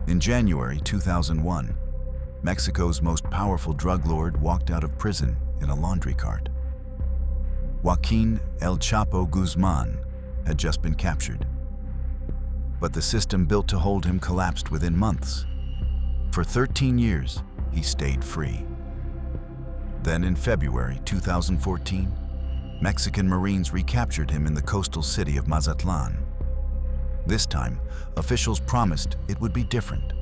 In January 2001, Mexico's most powerful drug lord walked out of prison in a laundry cart. Joaquin El Chapo Guzman had just been captured, but the system built to hold him collapsed within months. For 13 years, he stayed free. Then in February 2014, Mexican Marines recaptured him in the coastal city of Mazatlan. This time, officials promised it would be different.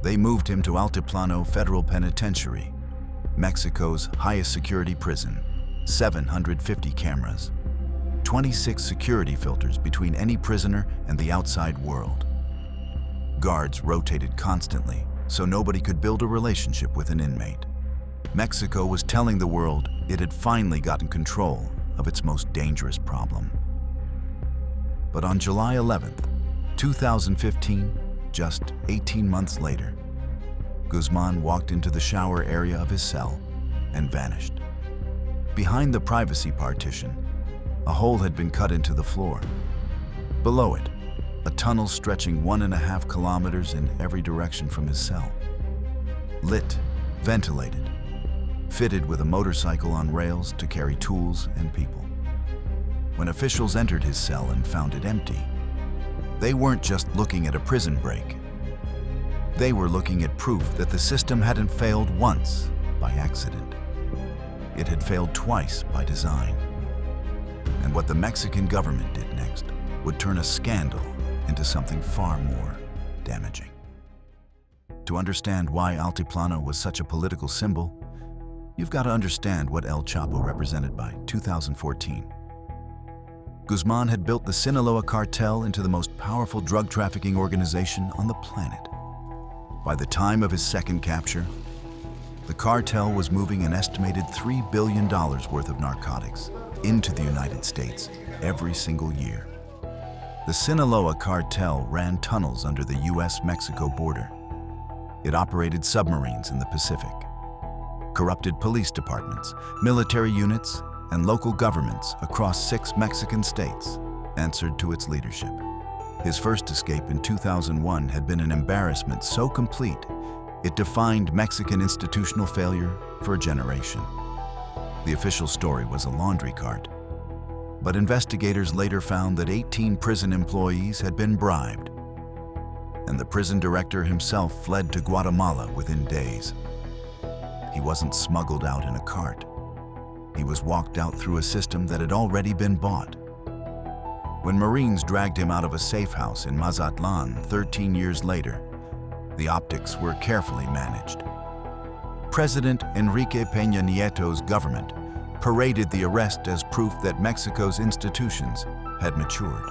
They moved him to Altiplano Federal Penitentiary, Mexico's highest security prison, 750 cameras, 26 security filters between any prisoner and the outside world. Guards rotated constantly, so nobody could build a relationship with an inmate. Mexico was telling the world it had finally gotten control of its most dangerous problem. But on July 11th, 2015, just 18 months later, Guzman walked into the shower area of his cell and vanished. Behind the privacy partition, a hole had been cut into the floor. Below it, a tunnel stretching 1.5 kilometers in every direction from his cell. Lit, ventilated, fitted with a motorcycle on rails to carry tools and people. When officials entered his cell and found it empty, they weren't just looking at a prison break. They were looking at proof that the system hadn't failed once by accident. It had failed twice by design. And what the Mexican government did next would turn a scandal into something far more damaging. To understand why Altiplano was such a political symbol, you've got to understand what El Chapo represented by 2014. Guzman had built the Sinaloa Cartel into the most powerful drug trafficking organization on the planet. By the time of his second capture, the cartel was moving an estimated $3 billion worth of narcotics into the United States every single year. The Sinaloa Cartel ran tunnels under the US-Mexico border. It operated submarines in the Pacific. Corrupted police departments, military units, and local governments across 6 Mexican states answered to its leadership. His first escape in 2001 had been an embarrassment so complete it defined Mexican institutional failure for a generation. The official story was a laundry cart, but investigators later found that 18 prison employees had been bribed, and the prison director himself fled to Guatemala within days. He wasn't smuggled out in a cart. He was walked out through a system that had already been bought. When Marines dragged him out of a safe house in Mazatlan 13 years later, the optics were carefully managed. President Enrique Peña Nieto's government paraded the arrest as proof that Mexico's institutions had matured.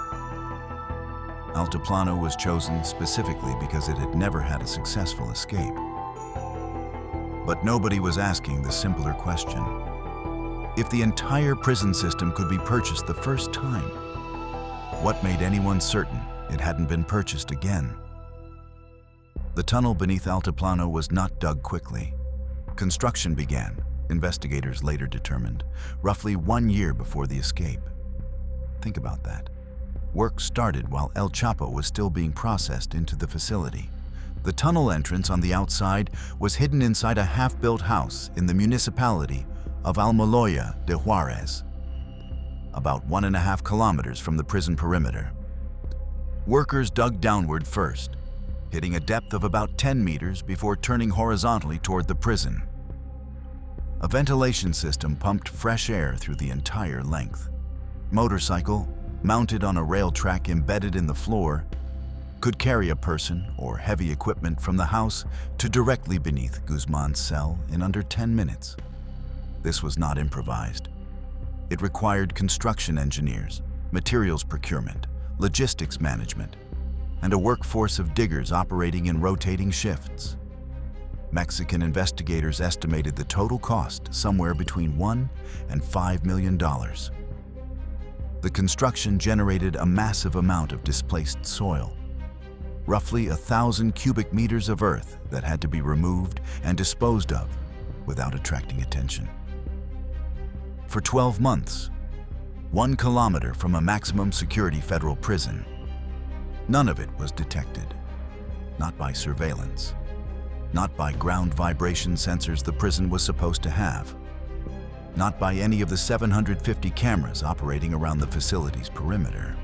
Altiplano was chosen specifically because it had never had a successful escape. But nobody was asking the simpler question: if the entire prison system could be purchased the first time, what made anyone certain it hadn't been purchased again? The tunnel beneath Altiplano was not dug quickly. Construction began, investigators later determined, roughly 1 year before the escape. Think about that. Work started while El Chapo was still being processed into the facility. The tunnel entrance on the outside was hidden inside a half-built house in the municipality of Almoloya de Juarez, about 1.5 kilometers from the prison perimeter. Workers dug downward first, hitting a depth of about 10 meters before turning horizontally toward the prison. A ventilation system pumped fresh air through the entire length. Motorcycle, mounted on a rail track embedded in the floor, could carry a person or heavy equipment from the house to directly beneath Guzman's cell in under 10 minutes. This was not improvised. It required construction engineers, materials procurement, logistics management, and a workforce of diggers operating in rotating shifts. Mexican investigators estimated the total cost somewhere between $1 and $5 million. The construction generated a massive amount of displaced soil, roughly 1,000 cubic meters of earth that had to be removed and disposed of without attracting attention. For 12 months, 1 kilometer from a maximum security federal prison, none of it was detected. not by surveillance, not by ground vibration sensors the prison was supposed to have, not by any of the 750 cameras operating around the facility's perimeter.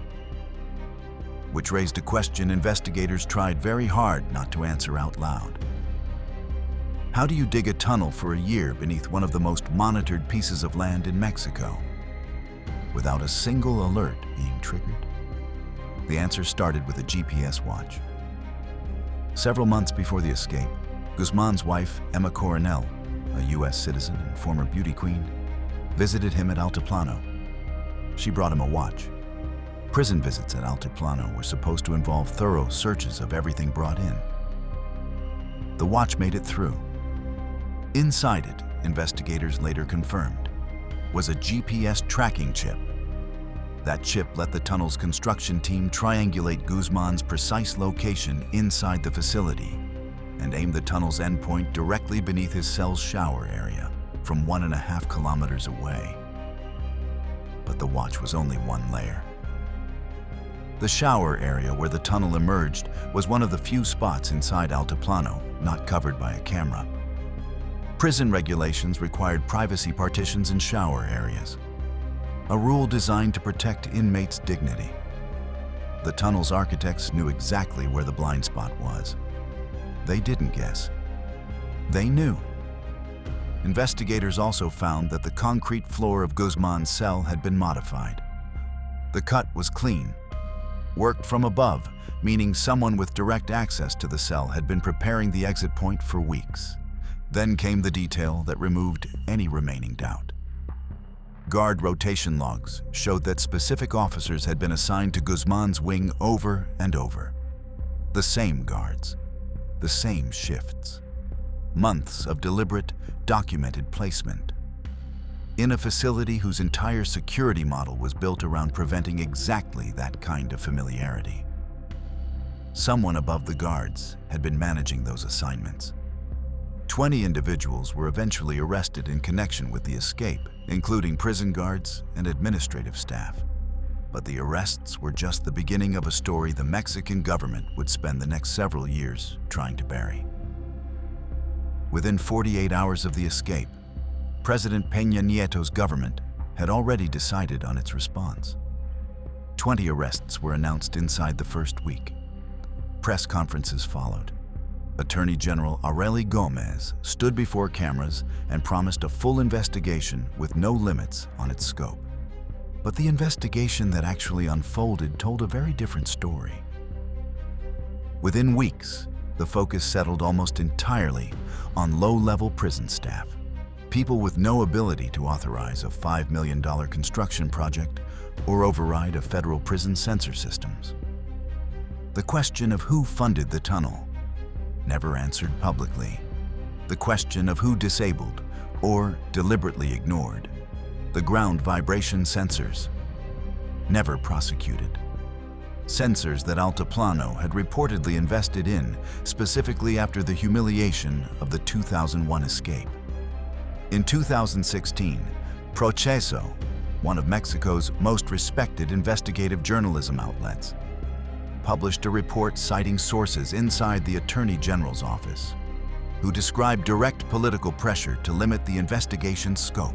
Which raised a question investigators tried very hard not to answer out loud. How do you dig a tunnel for a year beneath one of the most monitored pieces of land in Mexico without a single alert being triggered? The answer started with a GPS watch. Several months before the escape, Guzman's wife, Emma Coronel, a U.S. citizen and former beauty queen, visited him at Altiplano. She brought him a watch. Prison visits at Altiplano were supposed to involve thorough searches of everything brought in. The watch made it through. Inside it, investigators later confirmed, was a GPS tracking chip. That chip let the tunnel's construction team triangulate Guzman's precise location inside the facility and aim the tunnel's endpoint directly beneath his cell's shower area from 1.5 kilometers away. But the watch was only one layer. The shower area where the tunnel emerged was one of the few spots inside Altiplano not covered by a camera. Prison regulations required privacy partitions in shower areas, a rule designed to protect inmates' dignity. The tunnel's architects knew exactly where the blind spot was. They didn't guess. They knew. Investigators also found that the concrete floor of Guzman's cell had been modified. The cut was clean, worked from above, meaning someone with direct access to the cell had been preparing the exit point for weeks. Then came the detail that removed any remaining doubt. Guard rotation logs showed that specific officers had been assigned to Guzman's wing over and over. The same guards, the same shifts. Months of deliberate, documented placement. In a facility whose entire security model was built around preventing exactly that kind of familiarity. Someone above the guards had been managing those assignments. 20 individuals were eventually arrested in connection with the escape, including prison guards and administrative staff. But the arrests were just the beginning of a story the Mexican government would spend the next several years trying to bury. Within 48 hours of the escape, President Peña Nieto's government had already decided on its response. 20 arrests were announced inside the first week. Press conferences followed. Attorney General Aureli Gomez stood before cameras and promised a full investigation with no limits on its scope. But the investigation that actually unfolded told a very different story. Within weeks, the focus settled almost entirely on low-level prison staff, people with no ability to authorize a $5 million construction project or override a federal prison censor systems. The question of who funded the tunnel, never answered publicly. The question of who disabled or deliberately ignored the ground vibration sensors, never prosecuted. Sensors that Altiplano had reportedly invested in specifically after the humiliation of the 2001 escape. In 2016, Proceso, one of Mexico's most respected investigative journalism outlets, published a report citing sources inside the Attorney General's office, who described direct political pressure to limit the investigation's scope.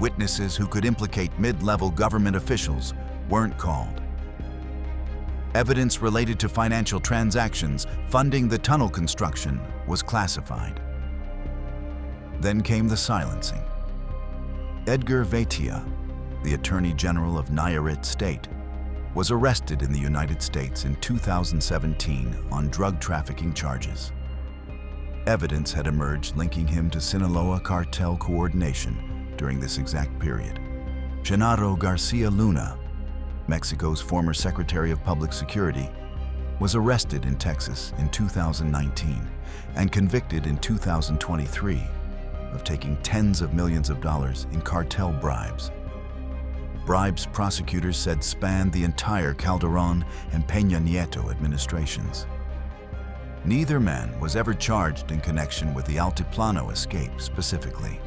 Witnesses who could implicate mid-level government officials weren't called. Evidence related to financial transactions funding the tunnel construction was classified. Then came the silencing. Edgar Veytia, the Attorney General of Nayarit State, was arrested in the United States in 2017 on drug trafficking charges. Evidence had emerged linking him to Sinaloa cartel coordination during this exact period. Genaro García Luna, Mexico's former Secretary of Public Security, was arrested in Texas in 2019 and convicted in 2023 of taking tens of millions of dollars in cartel bribes. Bribes prosecutors said spanned the entire Calderón and Peña Nieto administrations. Neither man was ever charged in connection with the Altiplano escape specifically.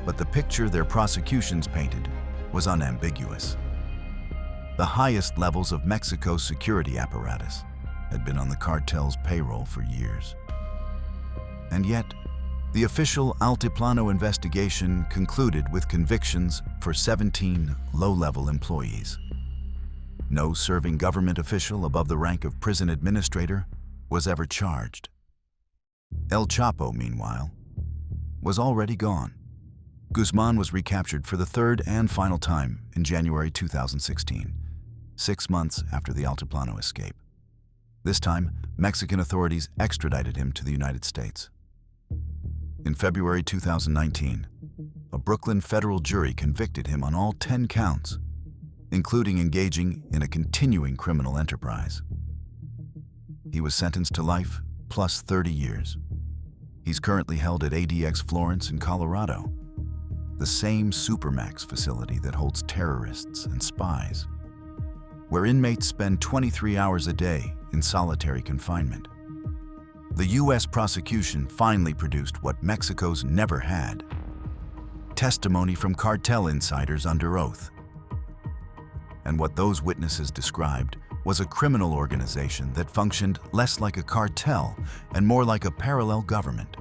But the picture their prosecutions painted was unambiguous. The highest levels of Mexico's security apparatus, had been on the cartel's payroll for years. And yet, the official Altiplano investigation concluded with convictions for 17 low-level employees. No serving government official above the rank of prison administrator was ever charged. El Chapo, meanwhile, was already gone. Guzman was recaptured for the third and final time in January 2016, 6 months after the Altiplano escape. This time, Mexican authorities extradited him to the United States. In February 2019, a Brooklyn federal jury convicted him on all 10 counts, including engaging in a continuing criminal enterprise. He was sentenced to life plus 30 years. He's currently held at ADX Florence in Colorado, the same supermax facility that holds terrorists and spies, where inmates spend 23 hours a day in solitary confinement. The U.S. prosecution finally produced what Mexico's never had: testimony from cartel insiders under oath. And what those witnesses described was a criminal organization that functioned less like a cartel and more like a parallel government.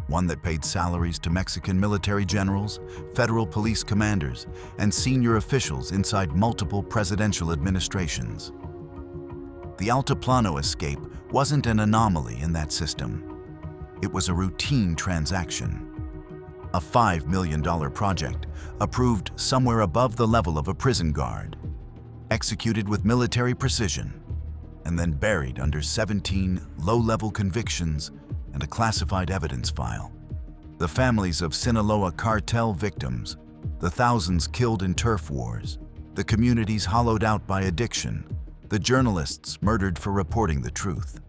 One that paid salaries to Mexican military generals, federal police commanders, and senior officials inside multiple presidential administrations. The Altiplano escape wasn't an anomaly in that system. It was a routine transaction. A $5 million project approved somewhere above the level of a prison guard, executed with military precision, and then buried under 17 low-level convictions and a classified evidence file. The families of Sinaloa cartel victims, the thousands killed in turf wars, the communities hollowed out by addiction, the journalists murdered for reporting the truth.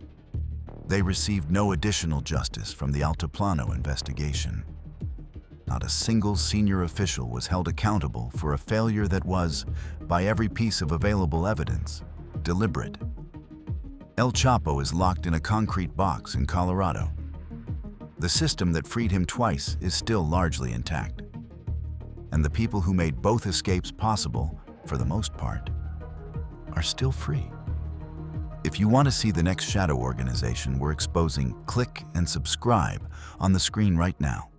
They received no additional justice from the Altiplano investigation. Not a single senior official was held accountable for a failure that was, by every piece of available evidence, deliberate. El Chapo is locked in a concrete box in Colorado. The system that freed him twice is still largely intact. And the people who made both escapes possible, for the most part, are still free. If you want to see the next shadow organization we're exposing, click and subscribe on the screen right now.